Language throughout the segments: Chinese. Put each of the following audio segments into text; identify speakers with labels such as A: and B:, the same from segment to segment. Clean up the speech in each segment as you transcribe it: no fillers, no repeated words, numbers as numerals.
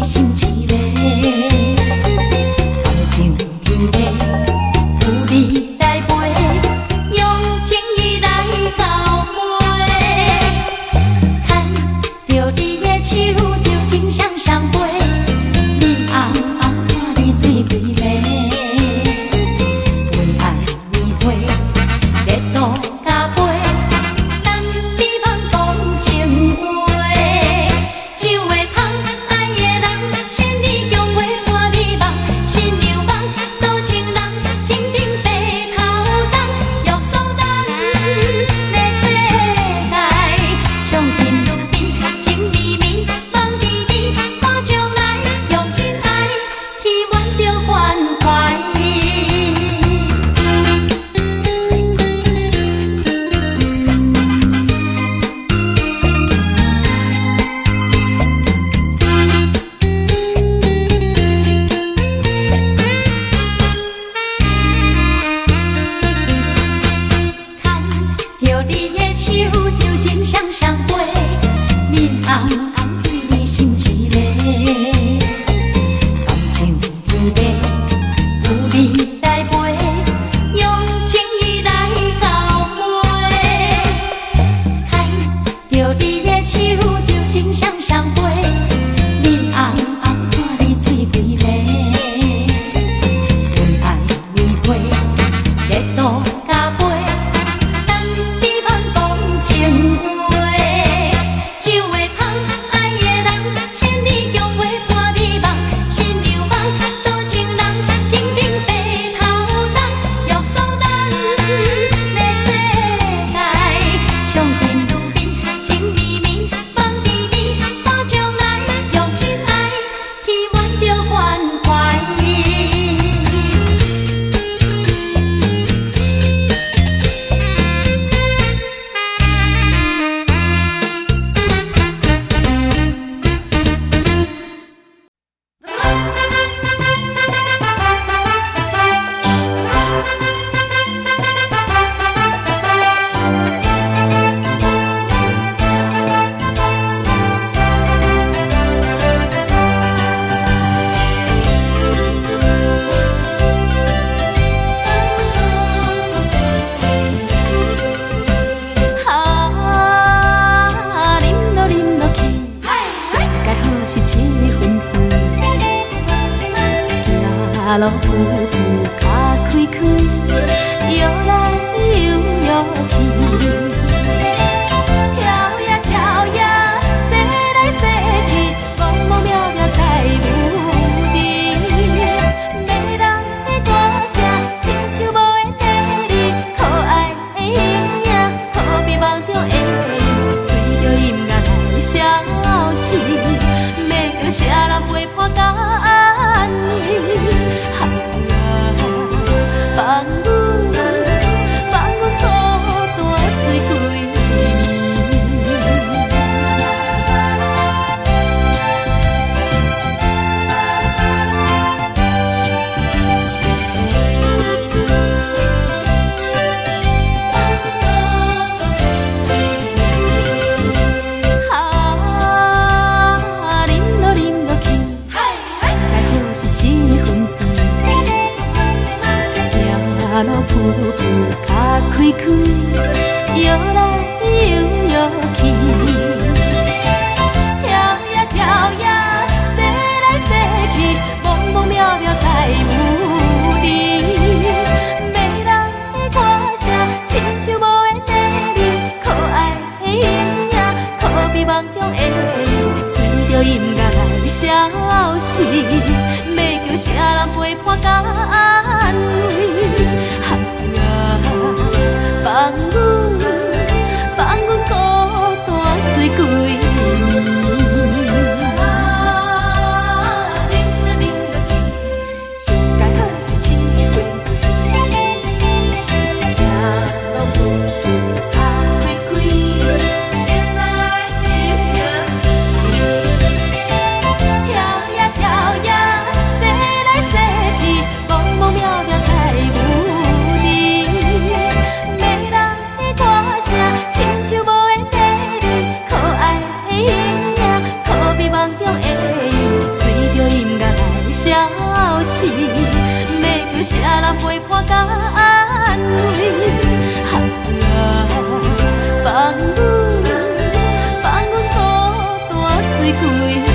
A: 你心一个，感情天地有你来陪，用情意来交陪，牵着你的手就情双双飞，你红红看你水规个，为爱你陪，热度加杯，等你茫讲情话。 双双飞，面红红对你心一个，感情天地有你来陪，用情意来交陪，牵着你的手就情双双飞，面红红看你水规个，为爱你陪，热度加杯，等你茫讲情话。 手会捧爱的人，千里共话伴你梦，心流梦，多情人，情定白头鬃，约束咱的世界，上天如面，情绵绵，梦绵绵，看将来，用真爱，天满着关怀。 是七分醉，行路步步脚开开，摇来摇摇去，跳呀跳呀，踅来踅去，茫茫渺渺在无地。迷人的歌声，亲像无缘的你，可爱的形影，可比梦中的你，随着音乐来消失。 叫啥人陪伴到暗暝？啊，放阮孤单醉几暝。路步步脚开开，摇来摇摇去，跳呀跳呀，踅来踅去，茫茫渺渺在无地。迷人的歌声，亲像无缘的你，可爱的形影，可比梦中的你，随着音乐来消失。要叫啥人陪伴到暗暝？ 放阮孤单醉几暝。上佳好是七分醉，行路步步脚开开，摇来摇去，跳呀跳呀，踅来踅去，茫茫渺。有啥人陪伴甲安慰？放阮孤单醉几暝。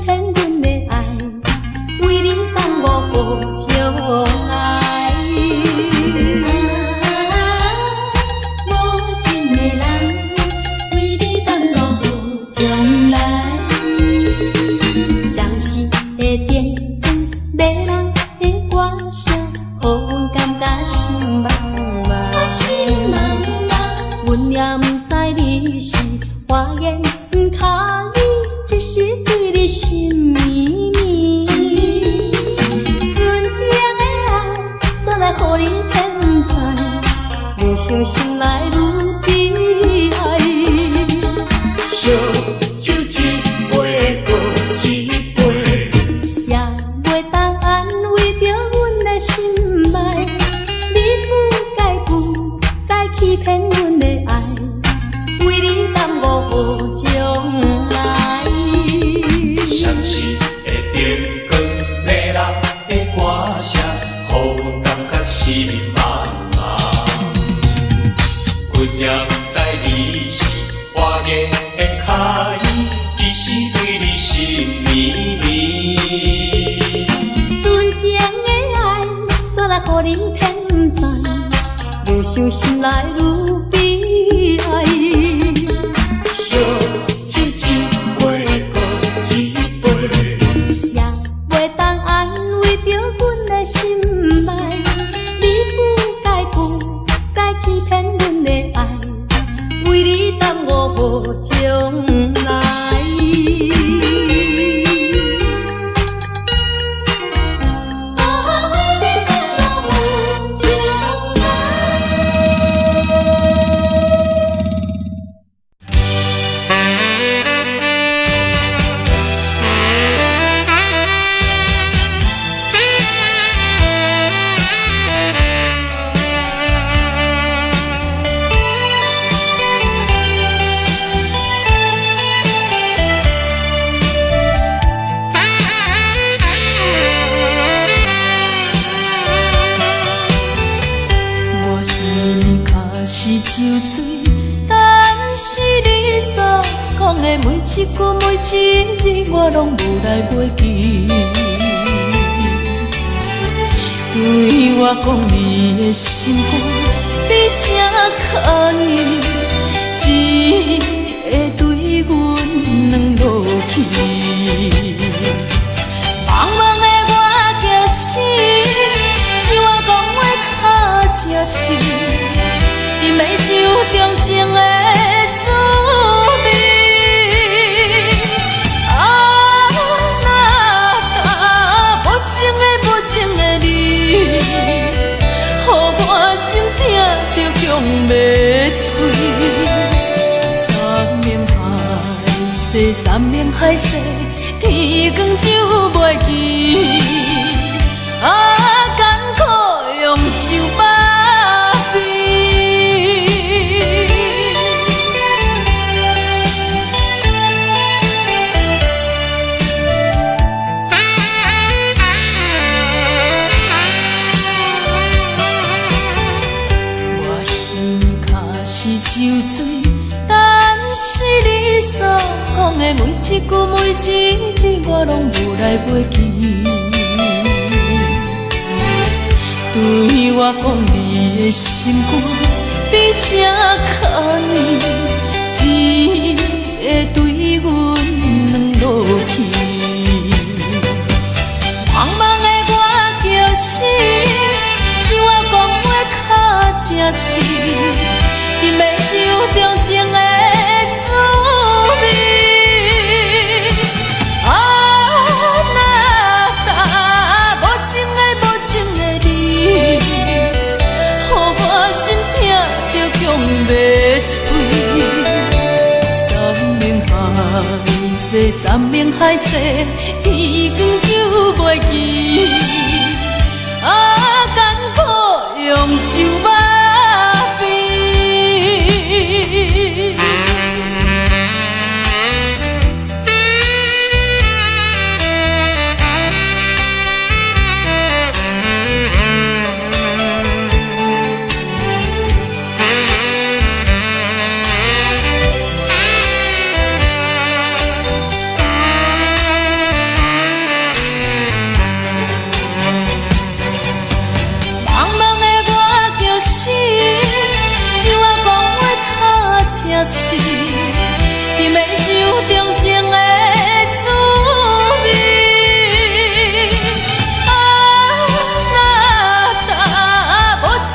A: 天阮的爱，为你等我好久。想心内愈悲哀。
B: 烧酒一杯过一杯，
A: 也袂当安慰着阮的心脉。你不该欺骗阮的爱，为你耽误将来。
B: 闪烁的灯光，迷人的歌声，予感觉心茫茫。阮也不知你是花言巧语，只是对你心绵绵。
A: 纯情的爱，煞来予你骗知，愈想心内愈悲哀。
B: 烧酒一杯过一杯，
A: 也袂当安慰着阮的心脉。你不该欺骗阮的爱，为你耽误将来。一句每一字我拢无来袂记，对我讲你的心肝比啥较硬，只会对阮软落去。茫茫的我惊死，只我讲话较真实，伫美酒中情的滋味。山盟海誓，天光就袂记。艰苦用酒把悲。我心脚是酒醉，但是你所讲的每一句每一字，我拢无来袂记。对我讲你的心肝比啥较硬，只会对阮软落去。茫茫的我叫死，只我讲话较真实，伫美酒中情的。山盟海誓，天光就袂记。艰苦用酒把悲。伫美酒中情的滋味，无情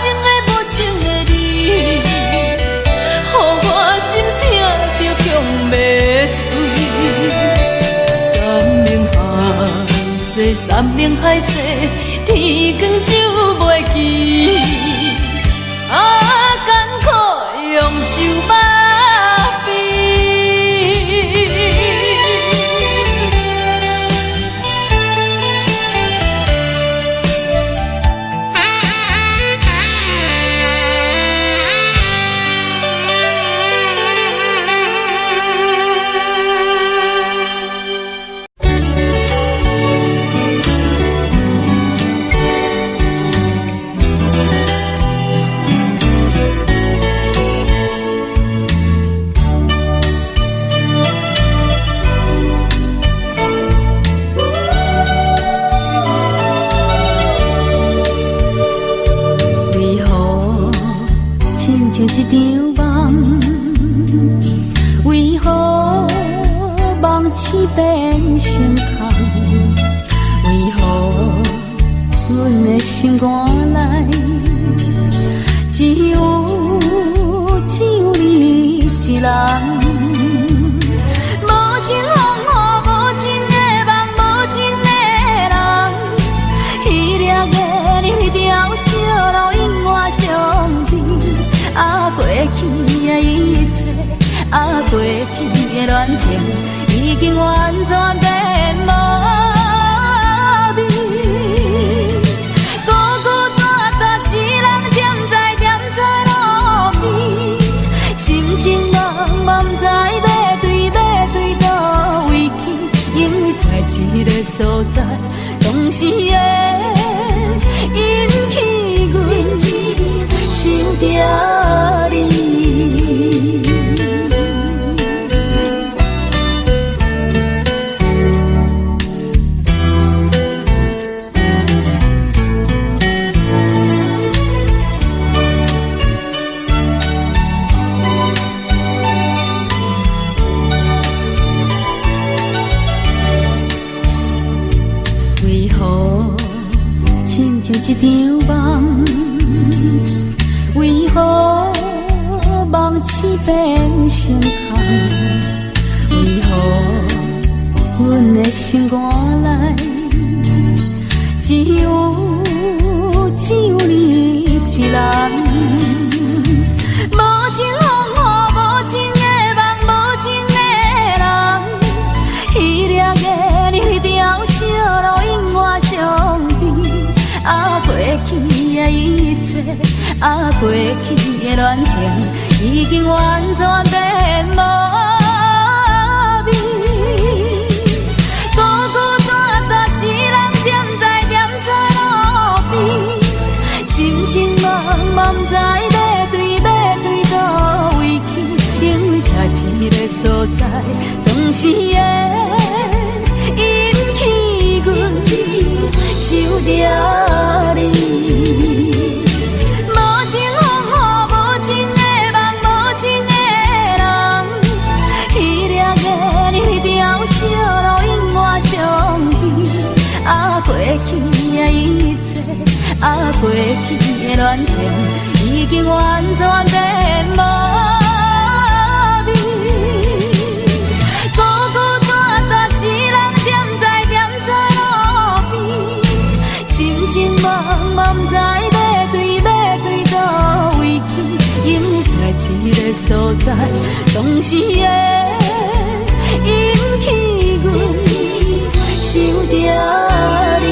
A: 的你，予我心痛着强要碎。山盟海誓，天光就袂记。艰苦用酒肉像一场梦，为何梦醒变成空？为何阮的心肝内只有你一人？无情风雨，无情的梦，无情的人，彼粒个你条小路永远相比。过去的一切，过去的恋情，已经完全变无味。孤孤单单一人踮在路边，心情茫茫，不知要对倒位去，因为在一个所在，总是会引起阮想着你。为何亲像一场梦？为何梦醒变成空？为何阮的心肝内只有你一人？无情风雨，无情的梦，无情的人，彼粒个你条小路永远相比。过去的一切，过去的恋情，已经完全变无味。孤孤单单一人踮在路边，心情茫茫，不知要对倒位去，因为在一个所在，总是会引起阮想着你。无情风雨，无情的梦，无情的人，彼粒个你条小路永远相比。过去的一切，过去的恋情，已经完全变无味。孤孤单单一人踮在路边，心情茫茫，不知要对倒位去，因为在一个所在，总是会引起阮想着你。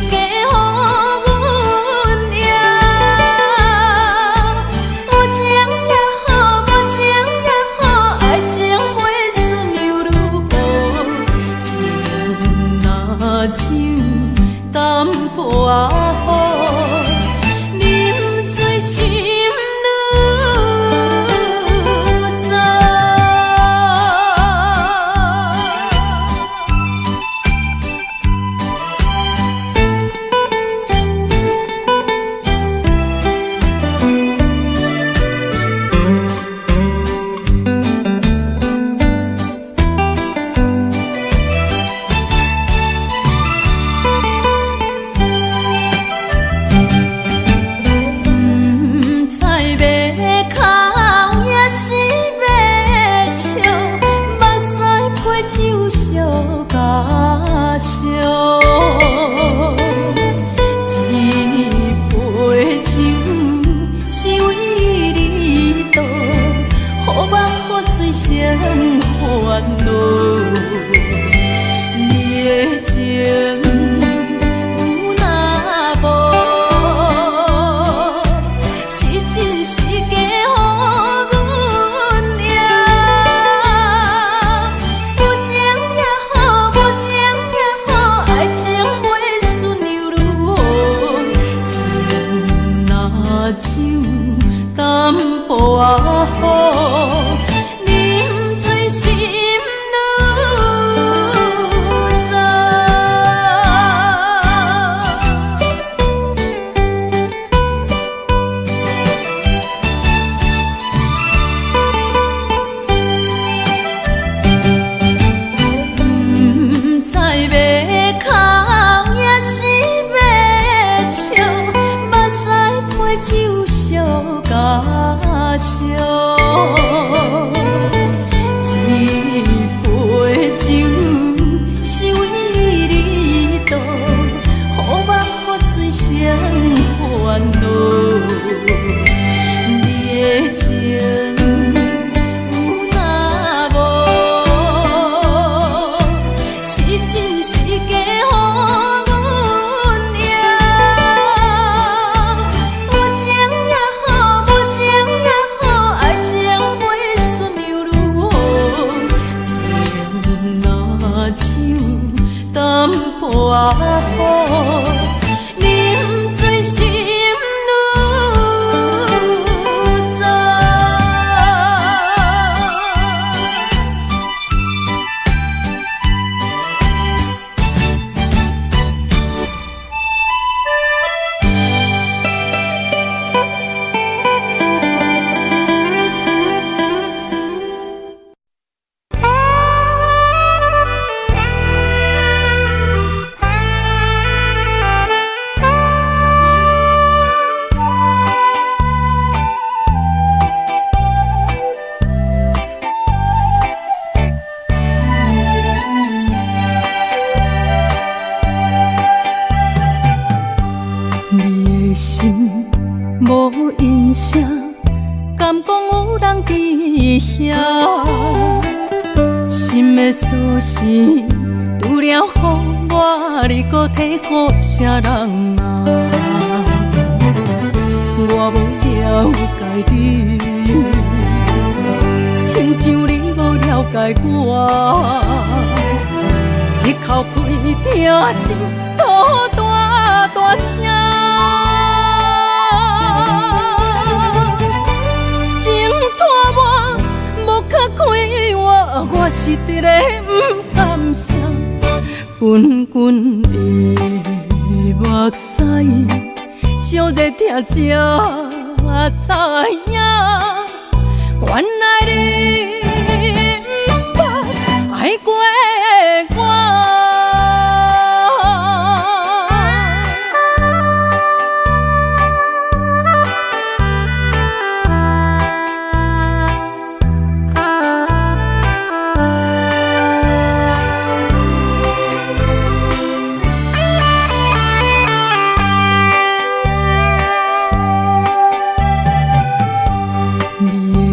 A: 嫁予阮爷。有情也好，无情也好，爱情袂顺又如何？情若酒淡薄仔好，啉醉心愈糟。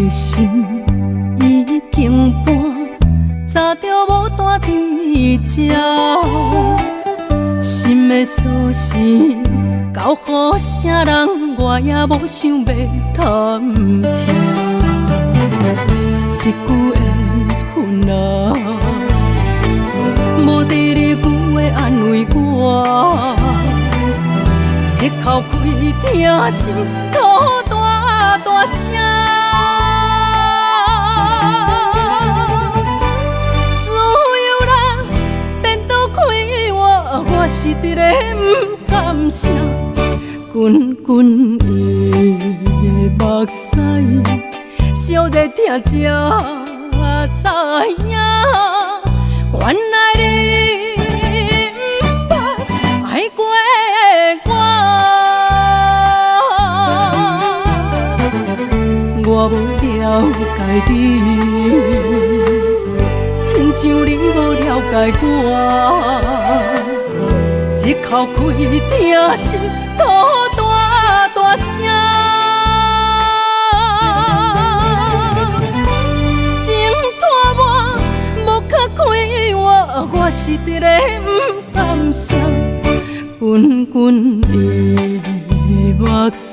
C: 心已
A: 的锁匙，交予啥人，我也无想要探听。一句缘分啊，无第二句话安慰我，一口开听心吐大大声。我是伫咧不甘声，滚滚的目屎，烧热听才知影，原来你不捌爱过我无了解你，亲像你无了解我。一口开听心吐大大声，情拖磨无较开我是伫咧不甘声，滚滚的目屎，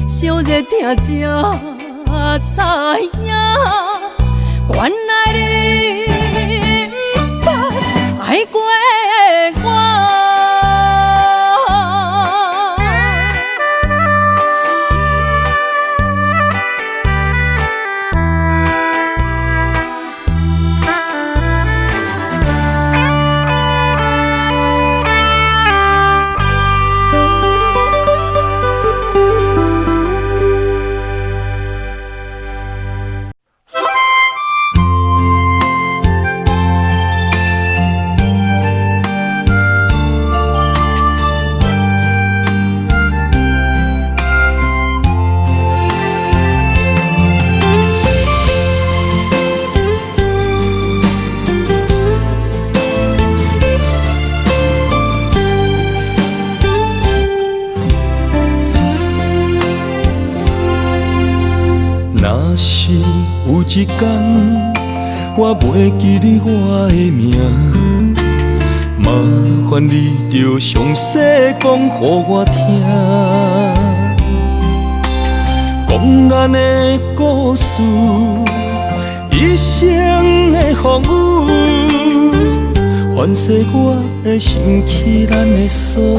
A: 烧热听才知影，原来你不捌爱过我。
C: 若是有一天我袂记你我的名，麻烦你着详细讲予我听，讲咱的故事，一生的风雨，反噬我的心起咱的所有。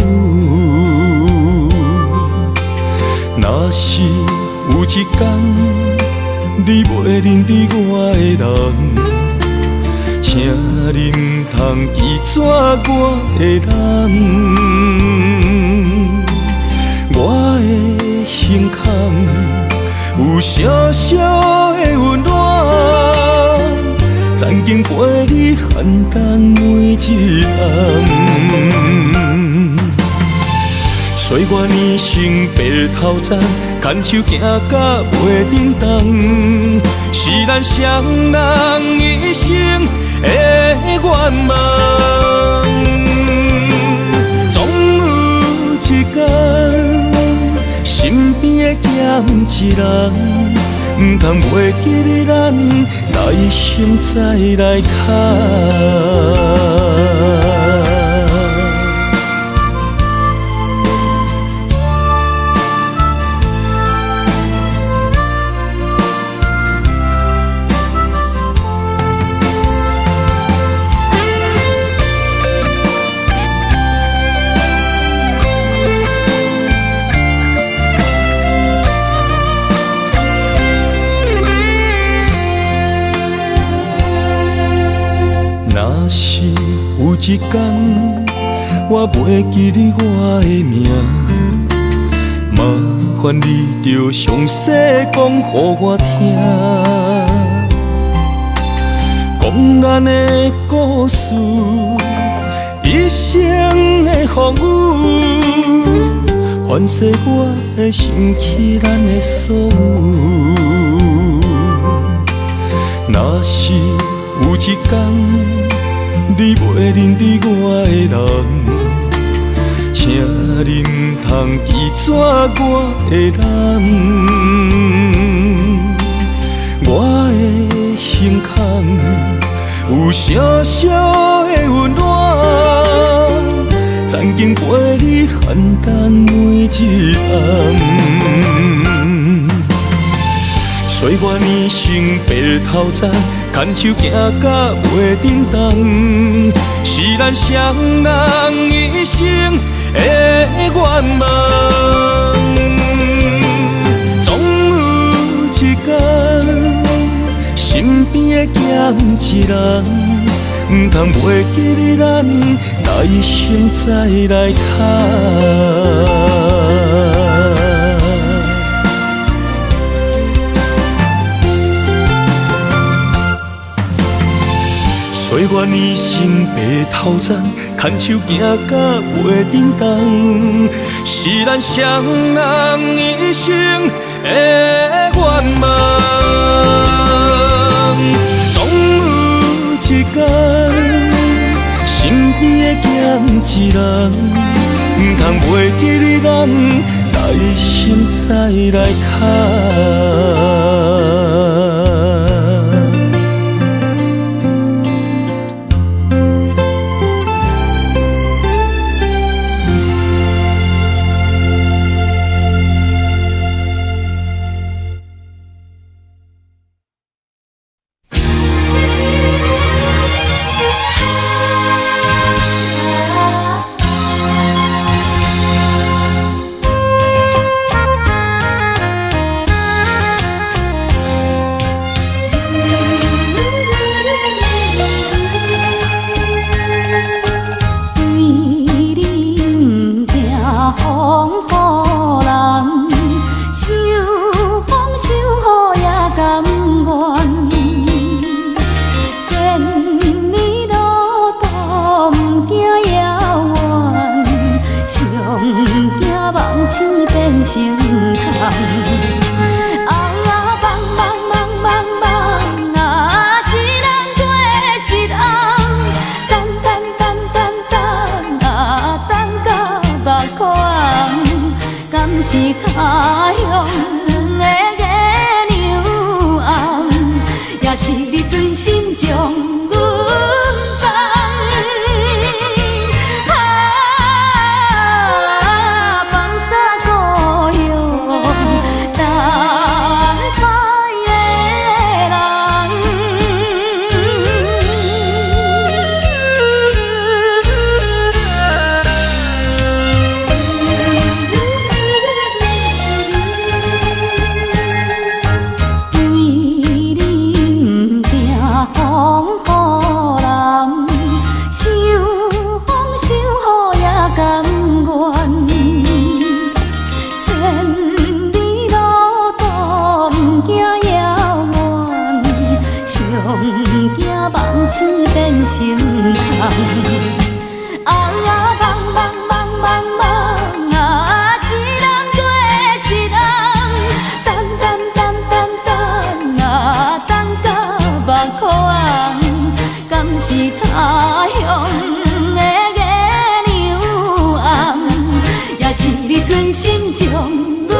C: 若是有一天你袂认得我的人，请你唔通记住我的人。我的心坎有小小的温暖，曾经陪你寒冬每一暗。岁月年成白头鬃，牵手行到袂振动，是咱双人一生的愿望。总有一天，身边的咸一人，唔通袂记你咱来生再来看。若是有一天我袂记你我的名，麻烦你着详细讲予我听，讲咱的故事，一生的风雨，反噬我的心起咱的所有。若是有一天你袂认得我的人，请你唔通记住我的人。我的心坎有小小的温暖，曾曾经陪你汉淡每一暗。岁月年成白头鬃，牵手行到袂振动，是咱双人一生的愿望。总有一天，身边的欠一人，唔通袂记你咱来生再来谈。岁月年成白头鬃，牵手行到袂振动，是咱双人一生的愿望。总有一天，身边的欠一人，唔通袂记你咱来生再来谈。
A: 是他乡的月娘红，也是你存心将阮放。放下故乡，等海的痴变成空，梦梦梦梦梦啊，一人过一暗，等等等等等啊，等到目眶红，敢是他乡的月娘红，也是你存心将阮。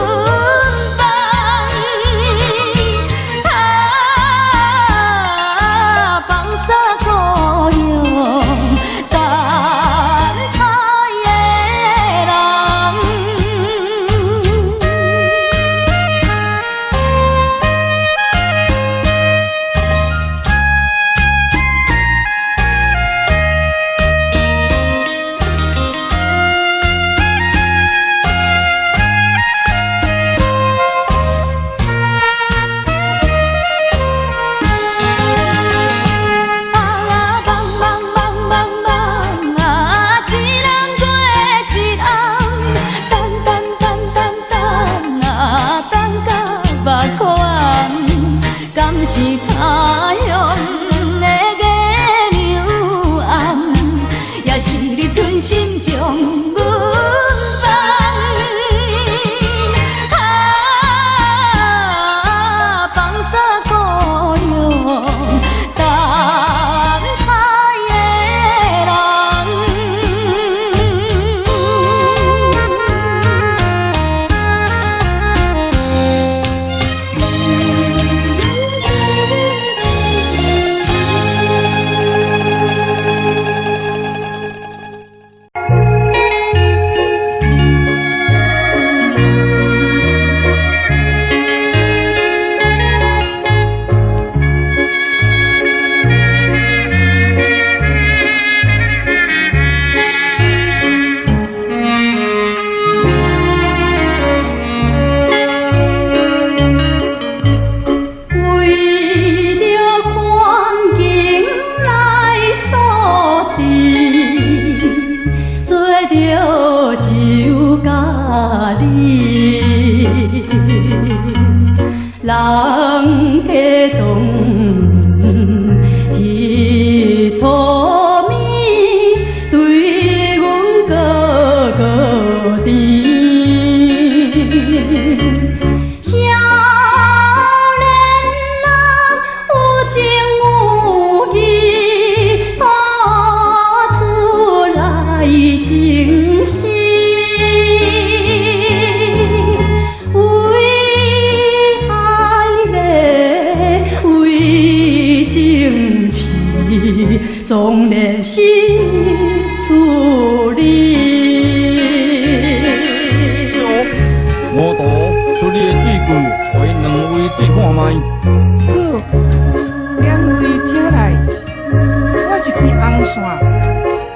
A: 人家动，铁土面对阮哥哥甜。少年人有情有义，打出来情深。总练习处理。
D: 我图出你的对句，互因两位对看卖。
E: 好，两位听来，我一支红线，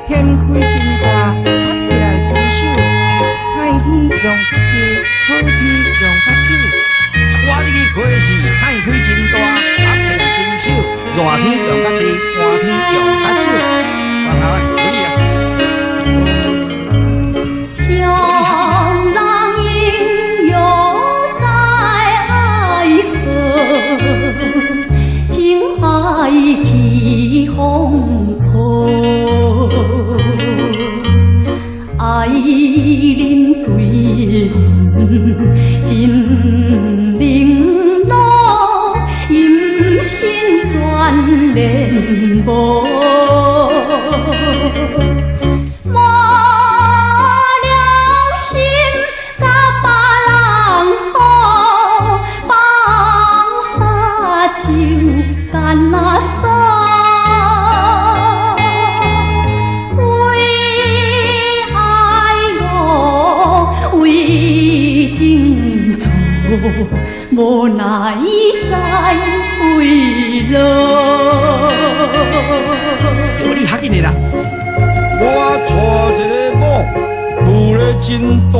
E: 天开真大，拍起来举手，歹天用较济，好天用较少。
D: 我这个开是歹开真大，拍起来真少，热天用较济，寒天用较少。头啊，可以啊。
A: 上人应有在爱河，情爱起风波。爱人对阮真冷落，音信全连无。无良心，甲别人好，放撒就干那傻。为爱我，为情错，无奈在为落。
D: 你较紧的啦。我娶一个某，厝咧真大，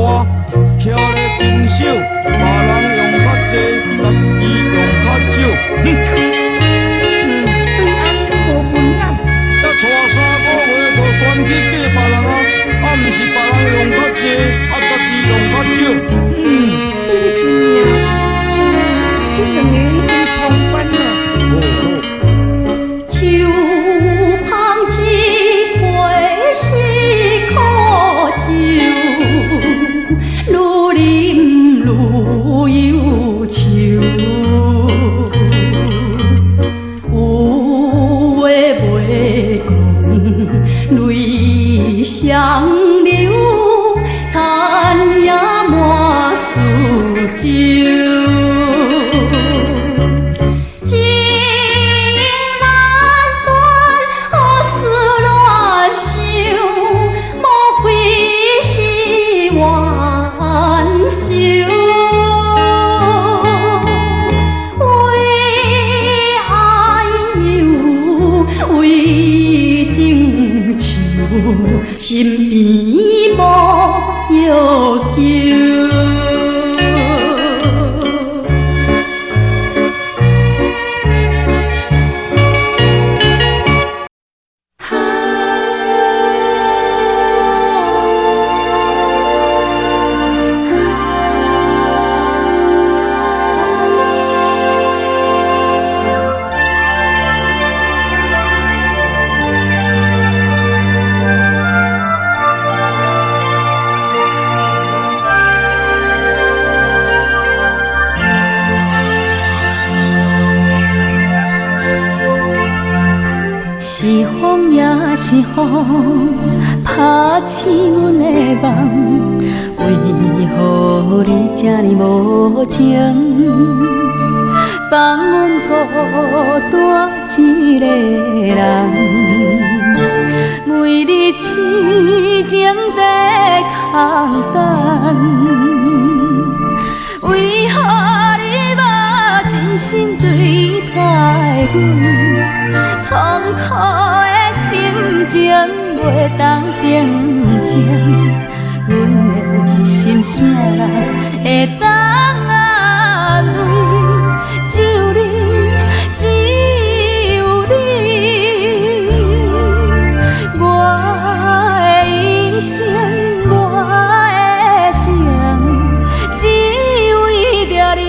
D: 徛咧真少，别人用较济，咱伊用较少。
E: 对安无分眼，
D: 才娶3个月就选去嫁别人啊！啊，毋是别人用较济，啊，家己用较少。
E: 对真命，这两个已经通关了。
A: 秋芳一杯是苦酒，愈饮愈忧愁。有话袂讲，泪双流，残也满四周。身边无要求。是风也是风，拍醒阮的梦。为何你这呢无情，放阮孤单一个人？每日痴情在空等，为何你无真心对待阮？痛苦的心情袂当平静，阮的心声会当安慰？只有你，只有你，我的一生，我的情，只为着你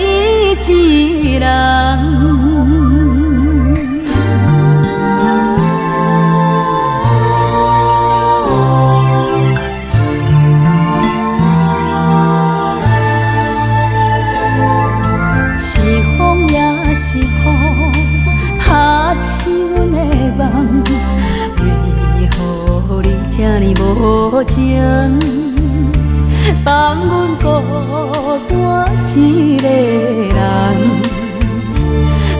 A: 一无情，放阮孤单一个人，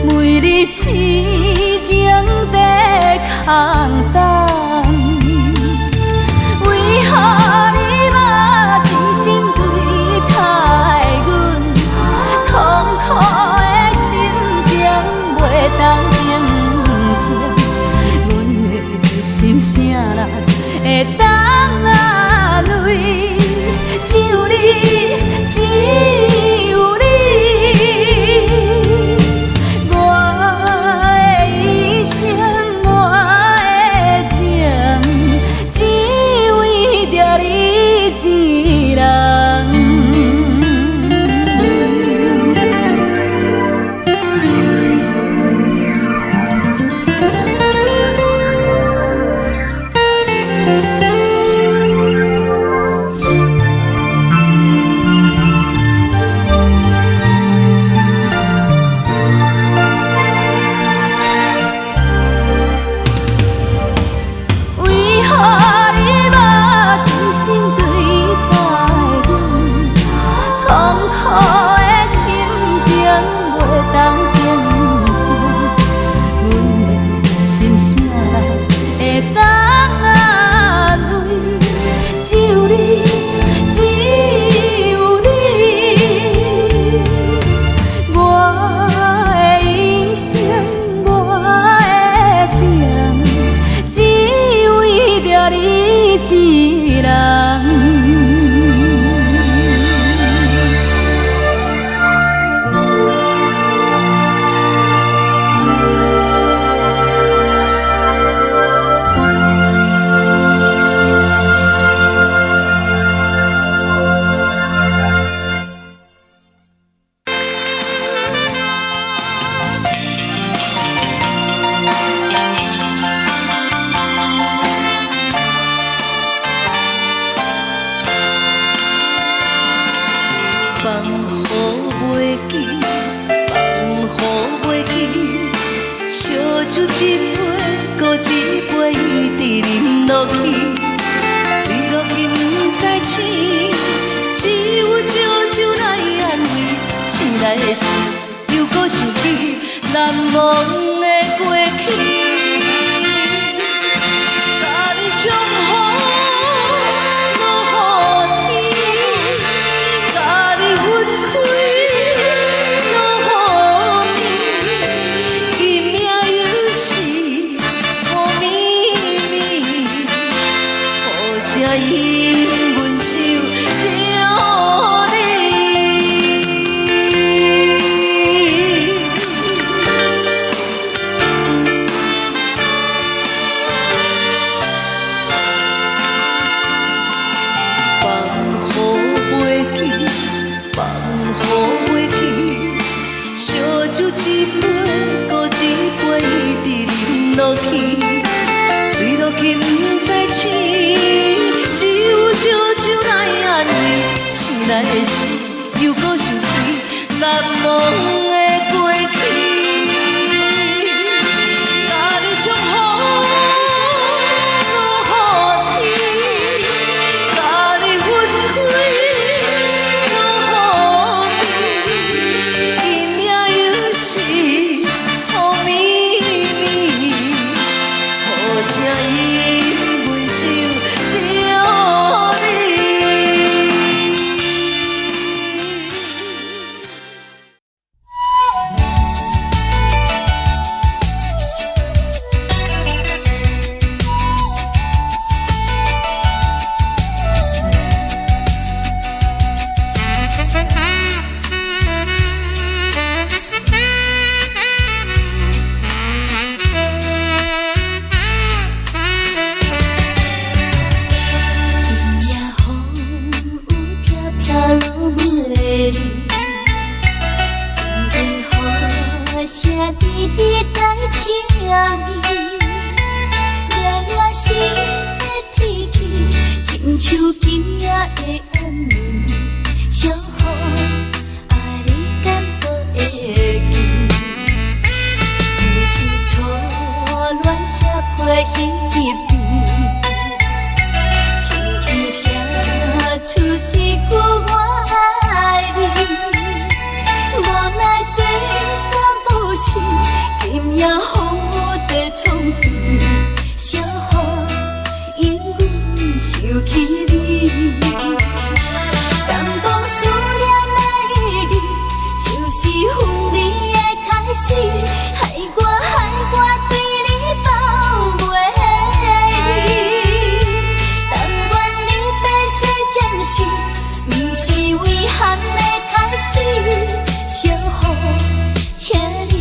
A: 每日痴情在空等，为何你嘛真心对待阮？痛苦的心情袂当平静，阮的心声人会当安慰？只有你，只有你，我的一生，我的情，只为着你一人。乱写批一笔，轻轻憾的开始，小雨，请你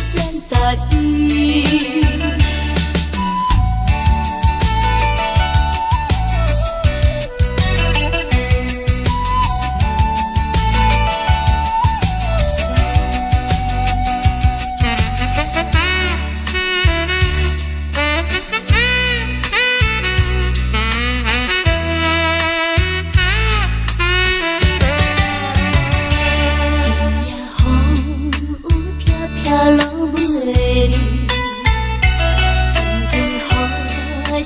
A: 转达伊。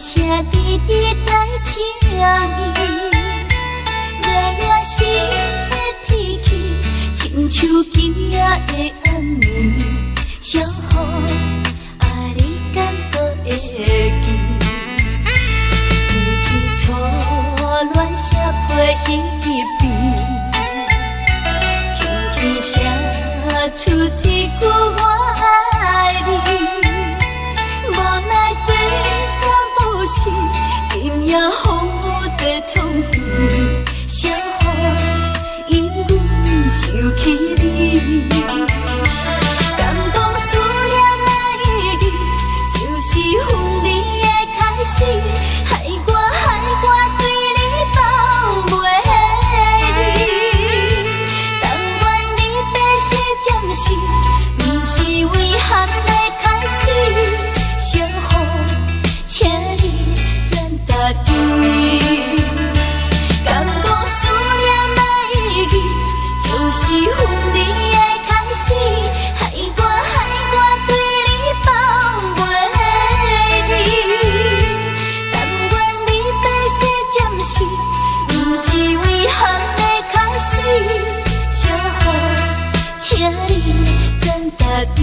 A: 声滴滴来听伊，热热心的天气，亲像今夜的暗暝。小雨，啊，你敢搁会记？天气初恋写批彼边，轻轻写出一句我爱你。无奈这不是今夜风雨的冲动，小雨因阮想起你，敢讲思念的意义，就是分离的开始，害我对你放袂离。但愿你白世暂时，不是遗憾的开始，小雨。请你转达伊，敢讲思念的意义，就是分离的开始，害我对你放袂离。但愿你白世暂时，不是遗憾的开始，小雨，请你转达伊。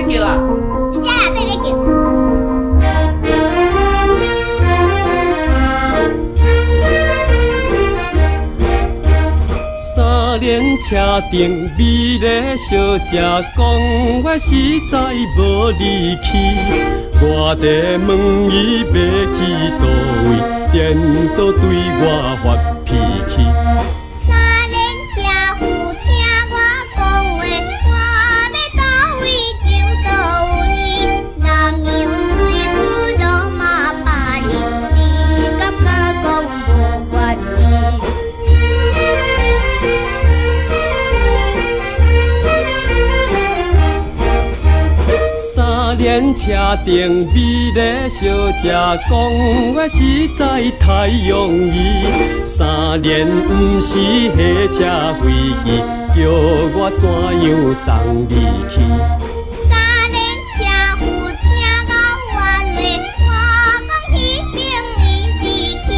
F: 咧叫啊？
G: 一只鸭对咧叫。
C: 三轮车顶美丽小姐讲，我实在无力气。我在问伊要去倒位，颠倒对我发脾气。
G: 三轮车夫听我讲话，我要倒位就倒位，人样随时都嘛把你，你敢甲讲无愿意？
C: 三轮车顶美丽小姐讲，我实在太容易。三轮不是火车飞机，叫我怎样送你去？
G: 三轮车夫听我冤话，我讲彼边伊离去，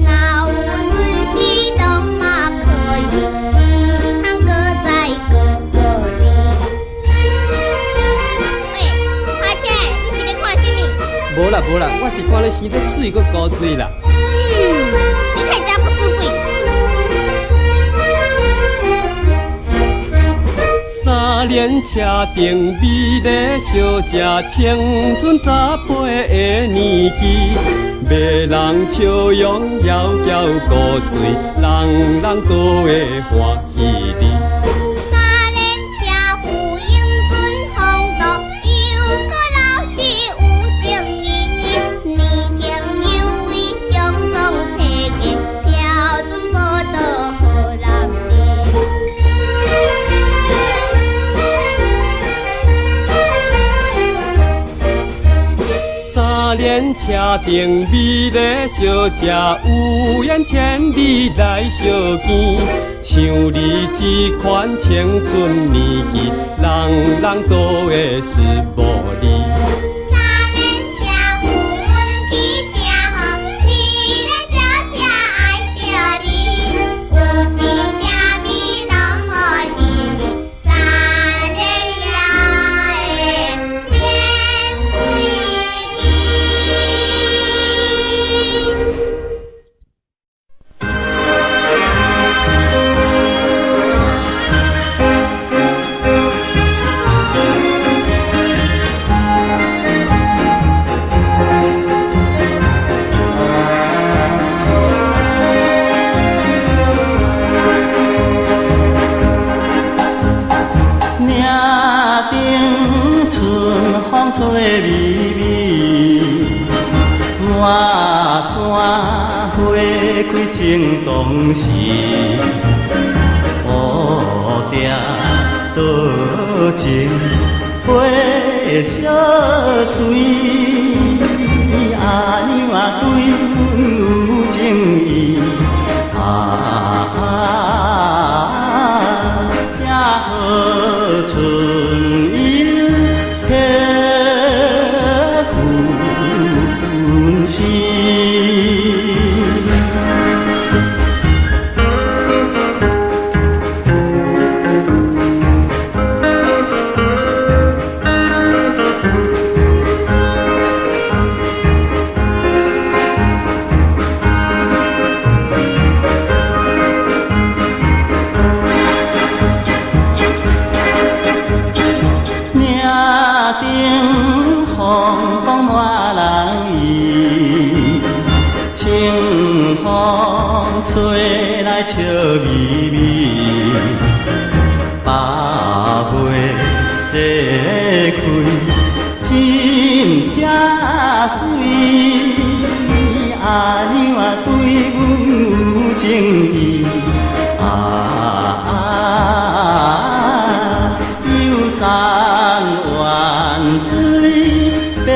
G: 若有损失都嘛可以，唔通搁再告你。喂，拍车，你是咧看什么？
C: 无啦无啦，我是看你生得水阁高水啦。
G: 你太假不输鬼。
C: 三轮车顶美丽小姐，青春十八的年纪，要人笑容遥遥高水，人人都会欢喜你。
G: 三轮车夫英俊风度，又搁老实有正义，年轻有为，强壮体格，标准报道好男儿。
C: 三轮车顶美丽小姐，有缘千里来相见，像你这款青春年纪，人人都会思慕你。
G: 三轮车夫运气真好，美丽小姐爱着你，有钱啥物拢无你，三轮也会免费去。
H: 岭顶春风吹微微，满山花开正当时，乌蝶倒情花小水，阿娘啊对阮有情意，正好春游结婚时。岭顶风光满人意，清风吹来笑眯眯，百花齐开，真正水。阿娘啊，对阮有情意，游山玩水，爬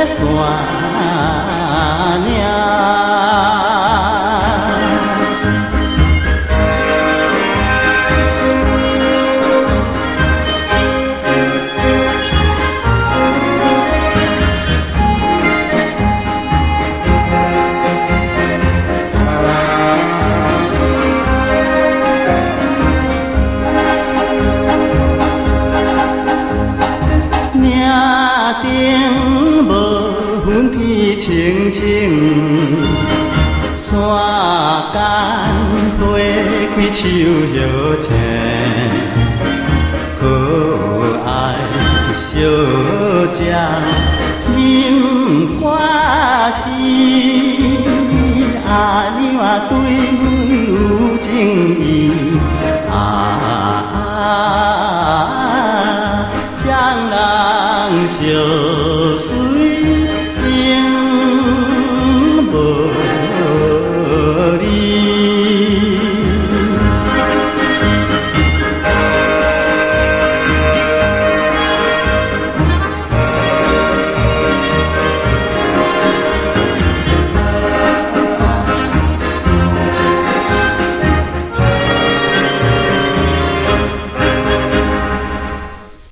H: 山岭。对阮有情意，双人相。